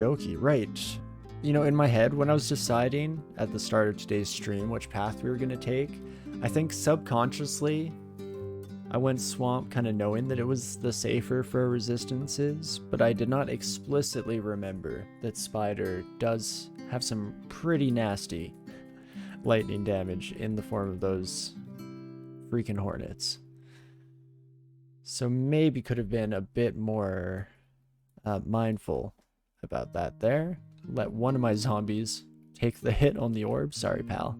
Okie, right. You know, in my head, when I was deciding at the start of today's stream which path we were going to take, I think subconsciously I went swamp kind of knowing that it was the safer for resistances, but I did not explicitly remember that spider does have some pretty nasty lightning damage in the form of those freaking hornets. So maybe could have been a bit more mindful about that there. Let one of my zombies take the hit on the orb. Sorry, pal.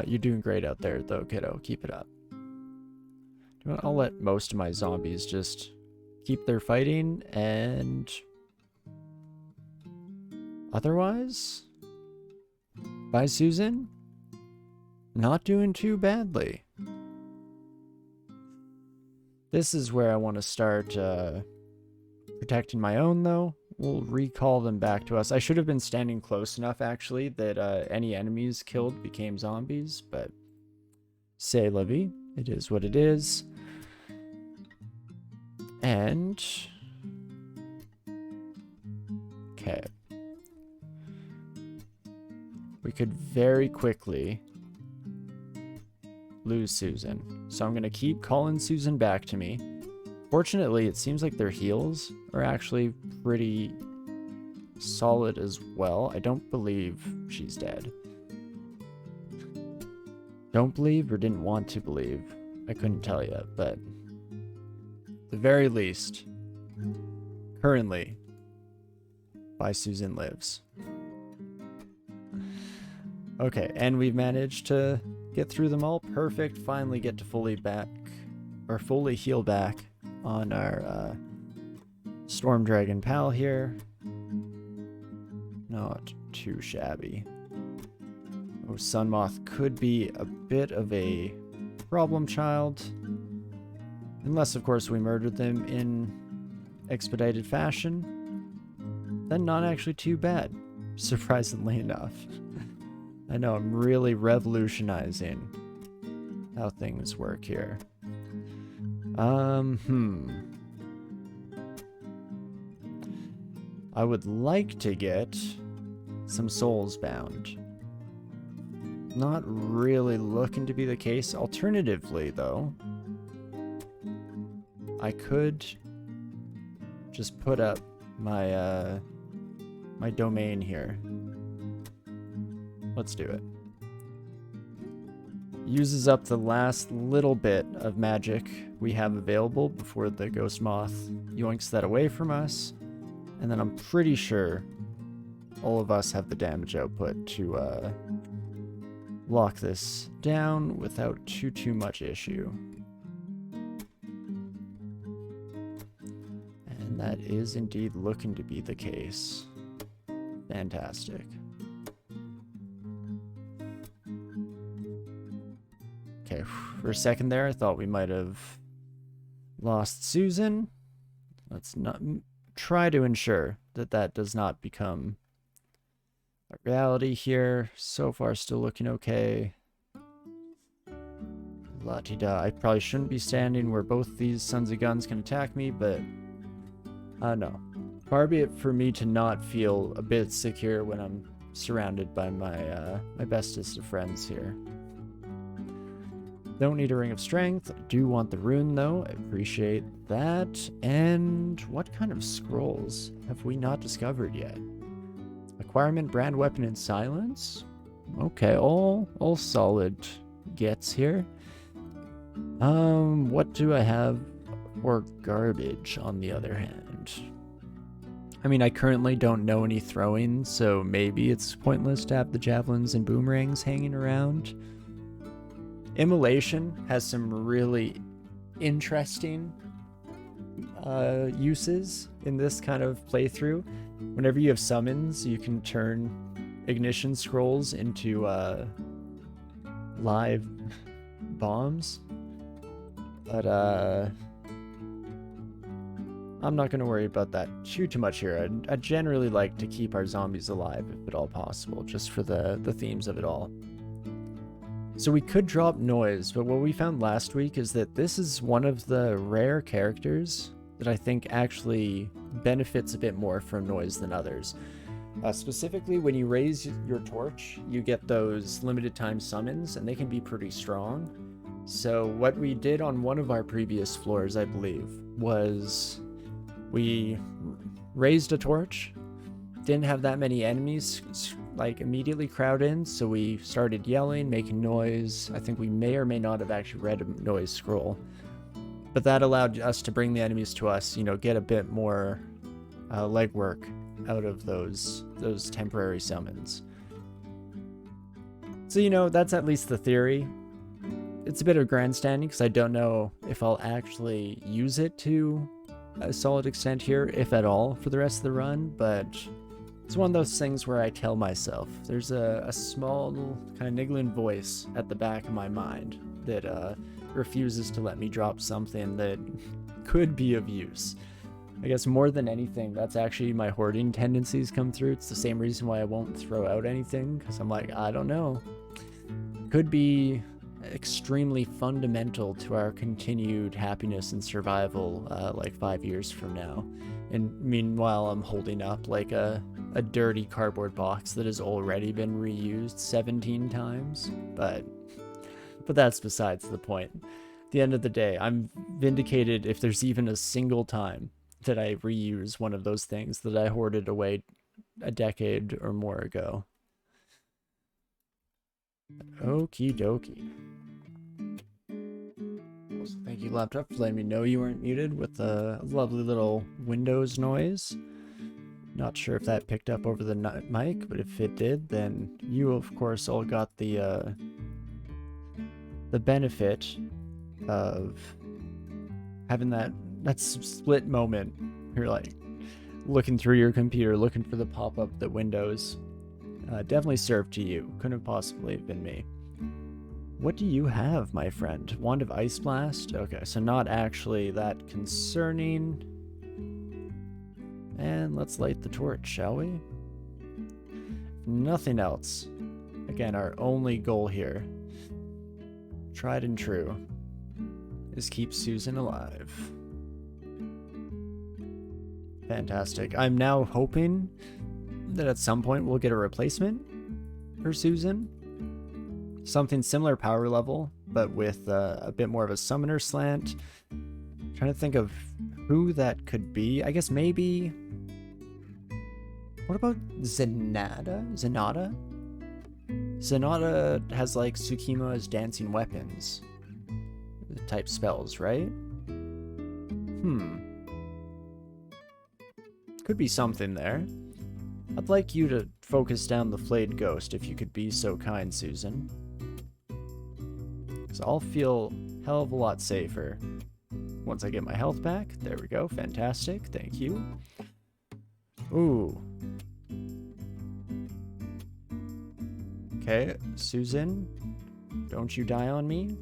You're doing great out there, though, kiddo. Keep it up. I'll let most of my zombies just keep their fighting, and otherwise, bye, Susan. Not doing too badly. This is where I want to start protecting my own, though. We'll recall them back to us. I should have been standing close enough, actually, that any enemies killed became zombies, but c'est la vie. It is what it is. And okay. We could very quickly lose Susan. So I'm going to keep calling Susan back to me. Fortunately, it seems like their heals are actually pretty solid as well. I don't believe she's dead. Don't believe or didn't want to believe. I couldn't tell you, but at the very least, currently, bye Susan lives. Okay, and we've managed to get through them all. Perfect. Finally get to fully heal back on our Storm Dragon pal here. Not too shabby. Oh, Sunmoth could be a bit of a problem child. Unless, of course, we murdered them in expedited fashion. Then not actually too bad, surprisingly enough. I know I'm really revolutionizing how things work here. I would like to get some souls bound. Not really looking to be the case. Alternatively, though, I could just put up my my domain here. Let's do it. Uses up the last little bit of magic we have available before the Ghost Moth yoinks that away from us. And then I'm pretty sure all of us have the damage output to lock this down without too much issue. And that is indeed looking to be the case. Fantastic. Okay, for a second there, I thought we might have lost Susan. Let's not try to ensure that that does not become a reality here. So far, still looking okay. La-ti-da. I probably shouldn't be standing where both these sons of guns can attack me, but I don't know. Far be it for me to not feel a bit secure when I'm surrounded by my my bestest of friends here. Don't need a Ring of Strength. I do want the rune, though. I appreciate that. And what kind of scrolls have we not discovered yet? Acquirement, Brand Weapon, and Silence? Okay, all solid gets here. What do I have for garbage, on the other hand? I mean, I currently don't know any throwing, so maybe it's pointless to have the javelins and boomerangs hanging around. Immolation has some really interesting uses in this kind of playthrough. Whenever you have summons, you can turn ignition scrolls into live bombs. But I'm not going to worry about that too much here. I generally like to keep our zombies alive if at all possible, just for the themes of it all. So we could drop Noise, but what we found last week is that this is one of the rare characters that I think actually benefits a bit more from noise than others. Specifically, when you raise your torch, you get those limited time summons, and they can be pretty strong. So what we did on one of our previous floors, I believe, was we raised a torch, didn't have that many enemies like immediately crowd in, so we started yelling, making noise. I think we may or may not have actually read a noise scroll, but that allowed us to bring the enemies to us, you know, get a bit more legwork out of those temporary summons. So, you know, that's at least the theory. It's a bit of grandstanding because I don't know if I'll actually use it to a solid extent here, if at all, for the rest of the run, but it's one of those things where I tell myself there's a small kind of niggling voice at the back of my mind that refuses to let me drop something that could be of use. I guess more than anything, that's actually my hoarding tendencies come through. It's the same reason why I won't throw out anything, because I'm like, I don't know. Could be extremely fundamental to our continued happiness and survival like 5 years from now. And meanwhile, I'm holding up like a dirty cardboard box that has already been reused 17 times. But that's besides the point. At the end of the day, I'm vindicated if there's even a single time that I reuse one of those things that I hoarded away a decade or more ago. Okie dokie. Also, thank you, laptop, for letting me know you weren't muted with a lovely little Windows noise. Not sure if that picked up over the mic, but if it did, then you, of course, all got the benefit of having that split moment. You're like looking through your computer, looking for the pop-up that Windows definitely served to you. Couldn't have possibly been me. What do you have, my friend? Wand of Ice Blast? Okay, so not actually that concerning. And let's light the torch, shall we? Nothing else. Again, our only goal here, tried and true, is keep Susan alive. Fantastic. I'm now hoping that at some point we'll get a replacement for Susan. Something similar power level, but with a bit more of a summoner slant. Trying to think of who that could be. I guess maybe... What about Zenata? Zenata has like Tsukima's dancing weapons type spells, right? Could be something there. I'd like you to focus down the flayed ghost if you could be so kind, Susan. So I'll feel a hell of a lot safer once I get my health back. There we go. Fantastic. Thank you. Ooh. Okay, Susan, don't you die on me.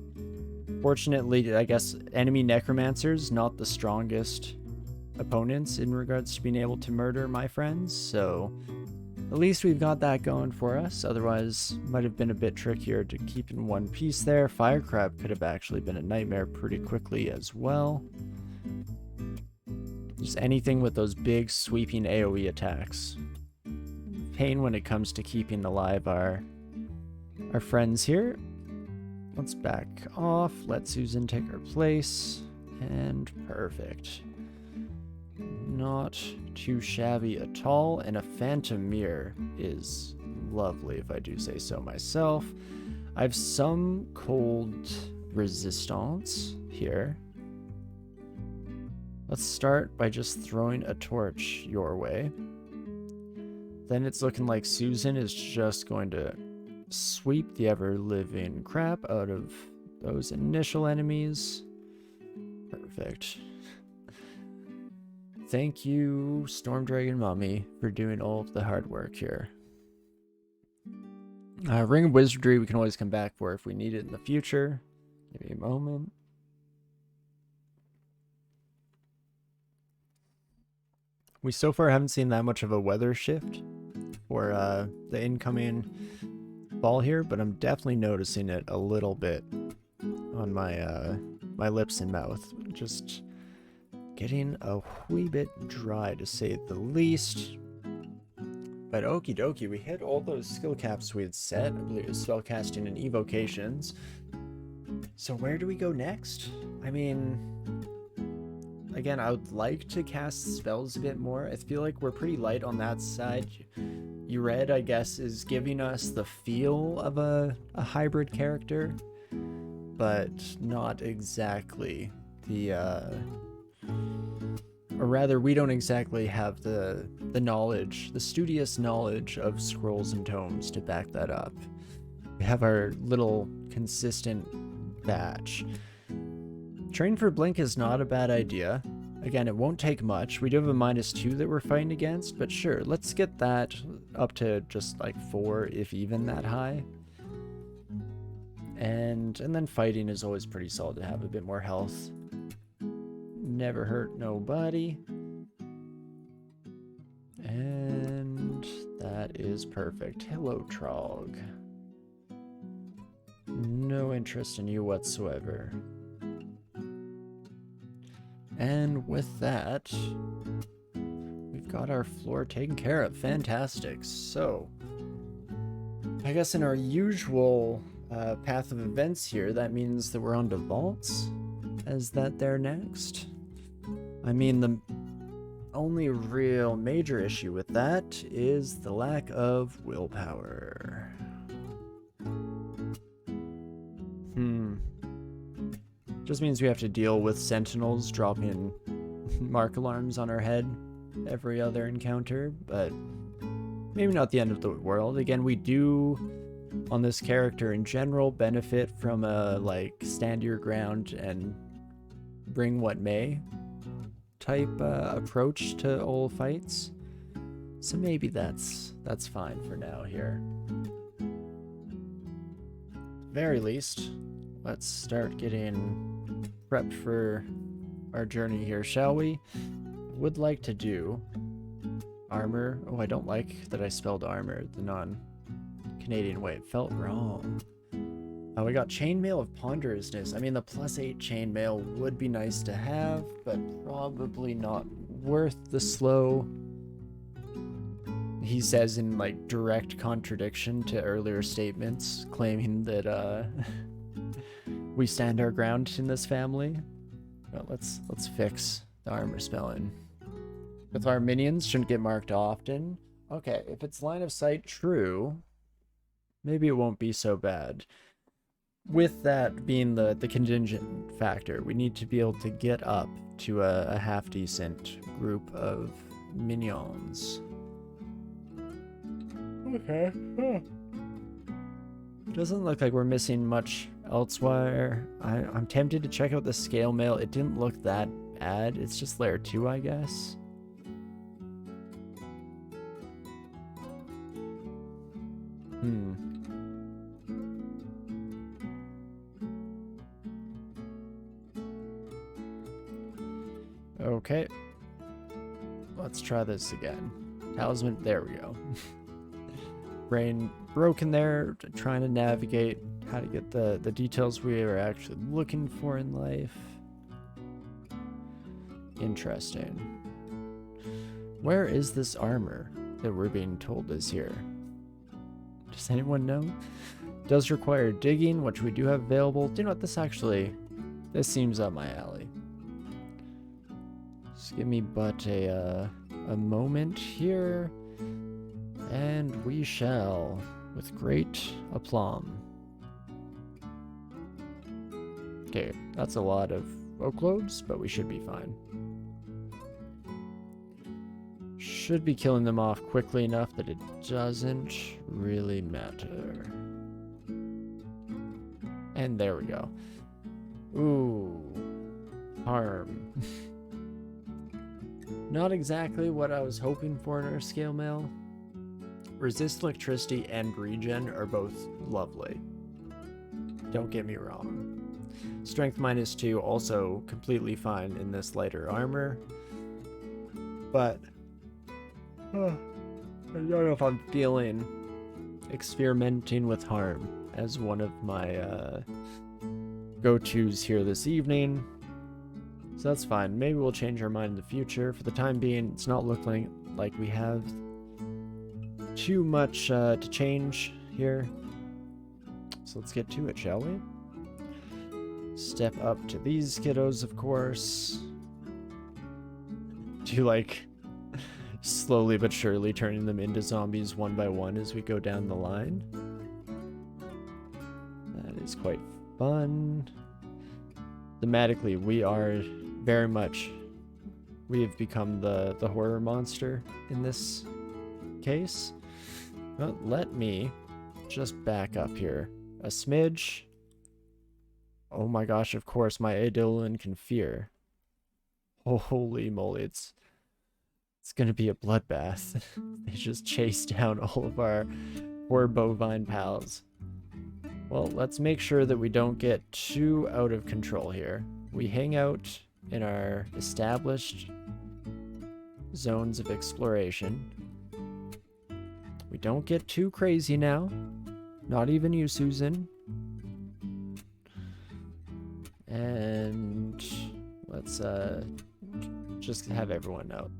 Fortunately, I guess enemy necromancers not the strongest opponents in regards to being able to murder my friends, so at least we've got that going for us. Otherwise, might have been a bit trickier to keep in one piece there. Fire crab could have actually been a nightmare pretty quickly as well. Just anything with those big sweeping AoE attacks. Pain when it comes to keeping alive our friends here. Let's back off, let Susan take her place, and perfect. Not too shabby at all, and a phantom mirror is lovely if I do say so myself. I have some cold resistance here. Let's start by just throwing a torch your way. Then it's looking like Susan is just going to sweep the ever-living crap out of those initial enemies. Perfect. Thank you, Storm Dragon Mummy, for doing all of the hard work here. Ring of Wizardry we can always come back for if we need it in the future. Give me a moment. We so far haven't seen that much of a weather shift for the incoming fall here, but I'm definitely noticing it a little bit on my my lips and mouth. Just getting a wee bit dry to say the least. But okie dokie, we hit all those skill caps we had set. I believe it was spellcasting and evocations. So where do we go next? I mean, again, I would like to cast spells a bit more. I feel like we're pretty light on that side. Yred, I guess, is giving us the feel of a hybrid character, but not exactly the, or rather, we don't exactly have the knowledge, the studious knowledge of scrolls and tomes to back that up. We have our little consistent batch. Train for Blink is not a bad idea. Again, it won't take much. We do have a -2 that we're fighting against, but sure, let's get that up to just like 4, if even that high. And then fighting is always pretty solid to have a bit more health. Never hurt nobody. And that is perfect. Hello, Trog. No interest in you whatsoever. And with that, we've got our floor taken care of. Fantastic. So, I guess in our usual path of events here, that means that we're on to vaults. Is that there next? I mean, the only real major issue with that is the lack of willpower. Just means we have to deal with sentinels dropping mark alarms on our head every other encounter, but maybe not the end of the world. Again, we do, on this character in general, benefit from a, like, stand your ground and bring what may type approach to all fights. So maybe that's fine for now here. Very least, let's start getting prepped for our journey here, shall we? Would like to do armor. Oh, I don't like that I spelled armor the non-Canadian way. It felt wrong. Oh, we got chainmail of ponderousness. I mean, the +8 chainmail would be nice to have, but probably not worth the slow. He says in, like, direct contradiction to earlier statements, claiming that we stand our ground in this family. But let's fix the armor spelling. With our minions, shouldn't get marked often. Okay, if it's line of sight true, maybe it won't be so bad. With that being the contingent factor, we need to be able to get up to a half-decent group of minions. Okay. Doesn't look like we're missing much elsewhere. I'm tempted to check out the scale mail. It didn't look that bad. It's just layer 2, I guess. Okay. Let's try this again. Talisman, there we go. Brain broken there, trying to navigate how to get the details we are actually looking for in life. Interesting. Where is this armor that we're being told is here? Does anyone know? Does require digging, which we do have available. Do you know what, this seems up my alley. Just give me but a moment here, and we shall, with great aplomb. Okay, that's a lot of oak lobes, but we should be fine. Should be killing them off quickly enough that it doesn't really matter. And there we go. Ooh, harm. Not exactly what I was hoping for in our scale mail. Resist electricity and regen are both lovely. Don't get me wrong. Strength -2 also completely fine in this lighter armor. But I don't know if I'm feeling experimenting with harm as one of my go-tos here this evening. So that's fine. Maybe we'll change our mind in the future. For the time being, it's not looking like we have too much to change here. So let's get to it, shall we? Step up to these kiddos, of course. Do like slowly but surely turning them into zombies one by one as we go down the line. That is quite fun. Thematically, we are very much, we have become the horror monster in this case. But let me just back up here a smidge. Oh my gosh, of course, my ADOM can fear. Holy moly, it's gonna be a bloodbath. They just chase down all of our poor bovine pals. Well, let's make sure that we don't get too out of control here. We hang out in our established zones of exploration. We don't get too crazy now. Not even you, Susan. And let's just have everyone out.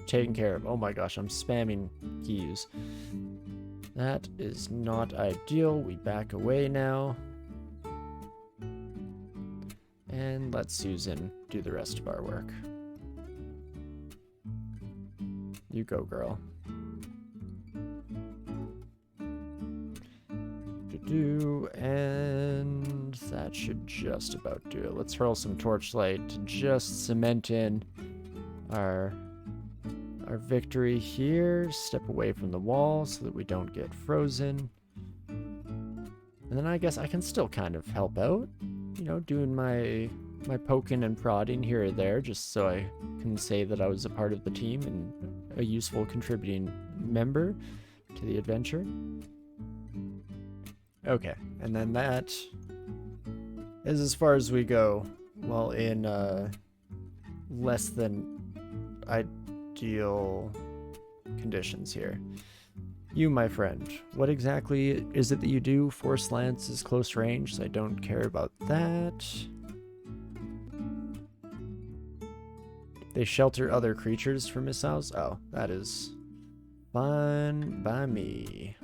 Taken care of. Oh my gosh, I'm spamming keys. That is not ideal. We back away now. And let Susan do the rest of our work. You go, girl. And that should just about do it. Let's hurl some torchlight to just cement in our victory here. Step away from the wall so that we don't get frozen. And then I guess I can still kind of help out, you know, doing my poking and prodding here or there, just so I can say that I was a part of the team and a useful contributing member to the adventure. Okay, and then that is as far as we go, well, in less than ideal conditions here. You, my friend, what exactly is it that you do? Force lance is close range, so I don't care about that. They shelter other creatures from missiles? Oh, that is fine by me.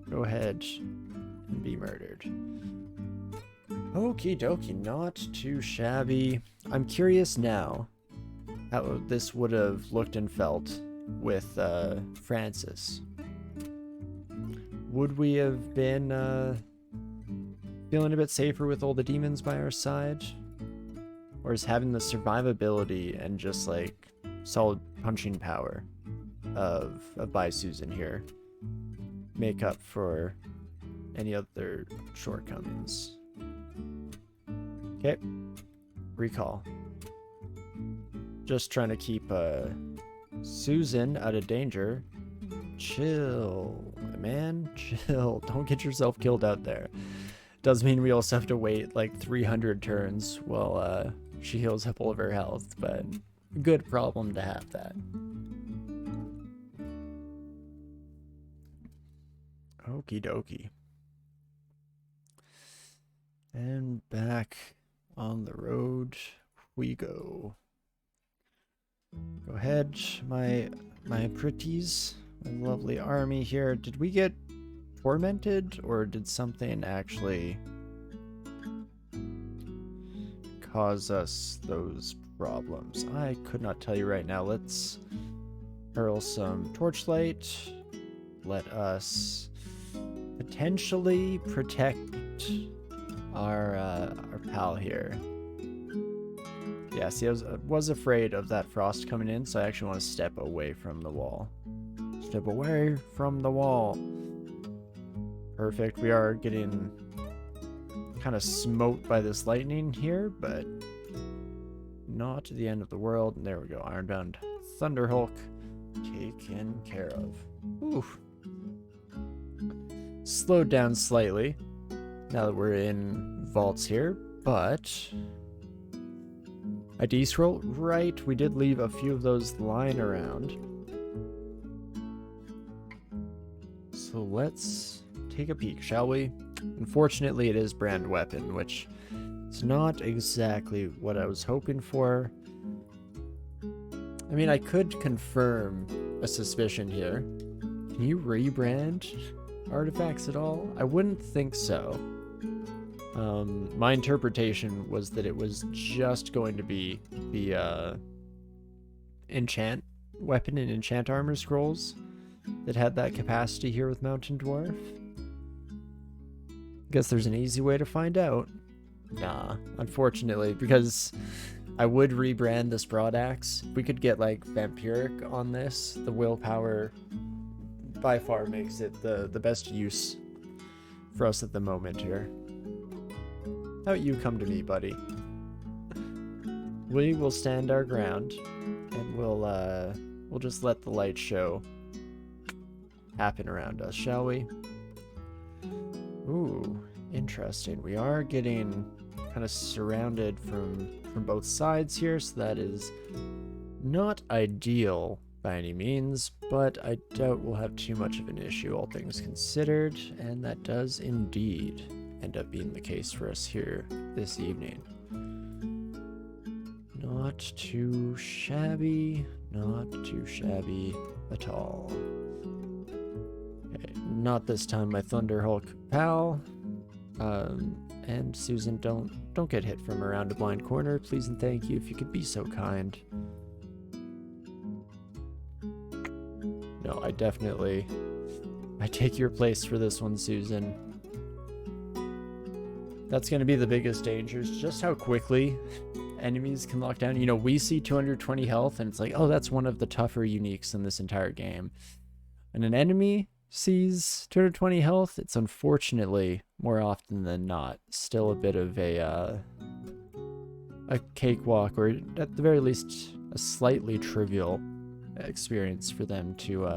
Go ahead and be murdered. Okie dokie, not too shabby. I'm curious now how this would have looked and felt with Francis. Would we have been feeling a bit safer with all the demons by our side? Or is having the survivability and just like solid punching power of By Susan here make up for any other shortcomings? Okay, recall. Just trying to keep Susan out of danger. Chill, man, chill. Don't get yourself killed out there. Does mean we also have to wait like 300 turns while she heals up all of her health, but good problem to have that. Okie dokie. And back on the road we go. Go ahead, my pretties, my lovely army here. Did we get tormented, or did something actually cause us those problems? I could not tell you right now. Let's hurl some torchlight. Let us potentially protect our pal here. Yeah, see, I was afraid of that frost coming in, so I actually want to step away from the wall. Step away from the wall. Perfect. We are getting kind of smote by this lightning here, but not the end of the world. And there we go. Ironbound Thunderhulk taken care of. Oof. Slowed down slightly now that we're in vaults here, but ID scroll, right, we did leave a few of those lying around. So let's take a peek, shall we? Unfortunately, it is brand weapon, which It's not exactly what I was hoping for. I mean, I could confirm a suspicion here. Can you rebrand artifacts at all? I wouldn't think so. My interpretation was that it was just going to be the enchant weapon and enchant armor scrolls that had that capacity here with Mountain Dwarf. Guess there's an easy way to find out. Nah, unfortunately, because I would rebrand this broadaxe. If we could get like vampiric on this, the willpower by far makes it the best use for us at the moment here. How about you come to me, buddy? We will stand our ground, and we'll just let the light show happen around us, shall we? Ooh, interesting. We are getting kind of surrounded from both sides here, so that is not ideal by any means, but I doubt we'll have too much of an issue, all things considered, and that does indeed end up being the case for us here this evening. Not too shabby, not too shabby at all. Okay, not this time, my Thunderhulk pal. And Susan, don't get hit from around a blind corner, please and thank you, if you could be so kind. No, I take your place for this one, Susan. That's going to be the biggest danger, is just how quickly enemies can lock down. You know, we see 220 health, and it's like, oh, that's one of the tougher uniques in this entire game. And an enemy sees 220 health, it's unfortunately, more often than not, still a bit of a cakewalk, or at the very least, a slightly trivial experience for them to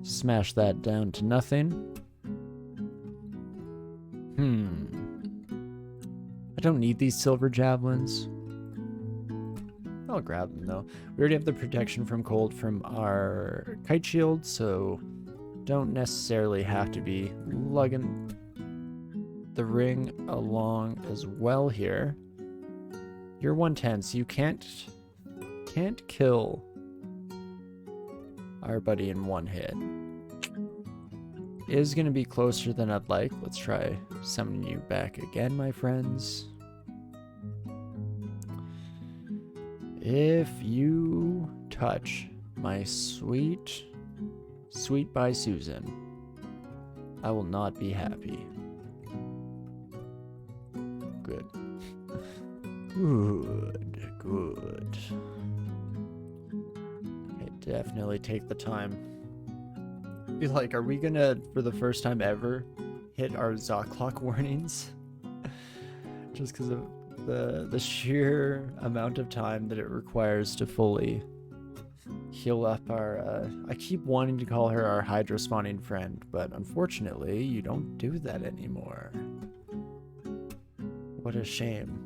smash that down to nothing. I don't need these silver javelins. I'll grab them though. We already have the protection from cold from our kite shield, so don't necessarily have to be lugging the ring along as well here. You're 110, so you can't kill our buddy in one hit. It is going to be closer than I'd like. Let's try summoning you back again, my friends. If you touch my sweet by Susan, I will not be happy. Good. Good. Okay, definitely take the time. Be like, are we gonna, for the first time ever, hit our Zot clock warnings? Just because of the sheer amount of time that it requires to fully heal up our, I keep wanting to call her our hydro spawning friend, but unfortunately you don't do that anymore. What a shame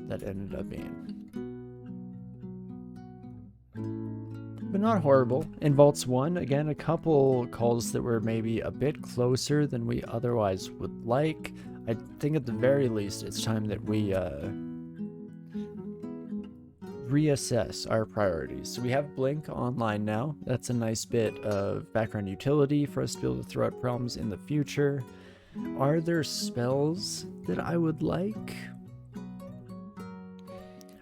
that ended up being. But not horrible. In Vaults 1, again, a couple calls that were maybe a bit closer than we otherwise would like. I think at the very least it's time that we reassess our priorities. So we have Blink online now. That's a nice bit of background utility for us to be able to throw out problems in the future. Are there spells that I would like?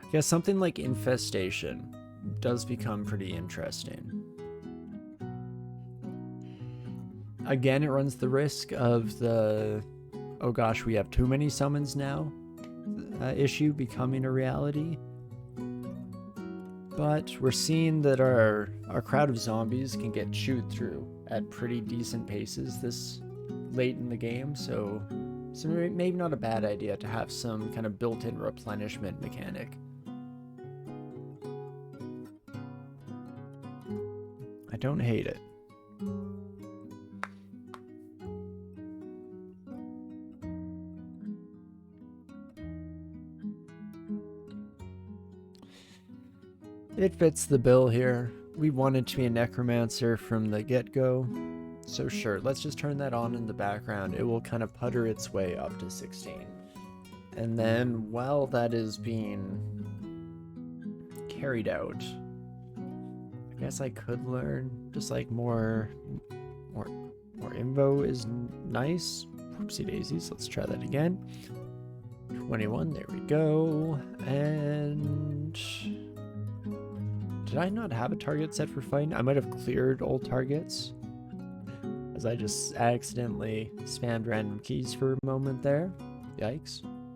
I guess something like Infestation does become pretty interesting. Again, it runs the risk of the, oh gosh, we have too many summons now issue becoming a reality. But we're seeing that our crowd of zombies can get chewed through at pretty decent paces this late in the game, so maybe not a bad idea to have some kind of built-in replenishment mechanic. I don't hate it. It fits the bill here. We wanted to be a necromancer from the get-go, so sure, let's just turn that on in the background. It will kind of putter its way up to 16. And then while that is being carried out, I guess I could learn just like more info is nice. Whoopsie daisies. Let's try that again. 21. There we go. And did I not have a target set for fighting? I might have cleared old targets, as I just accidentally spammed random keys for a moment there. Yikes.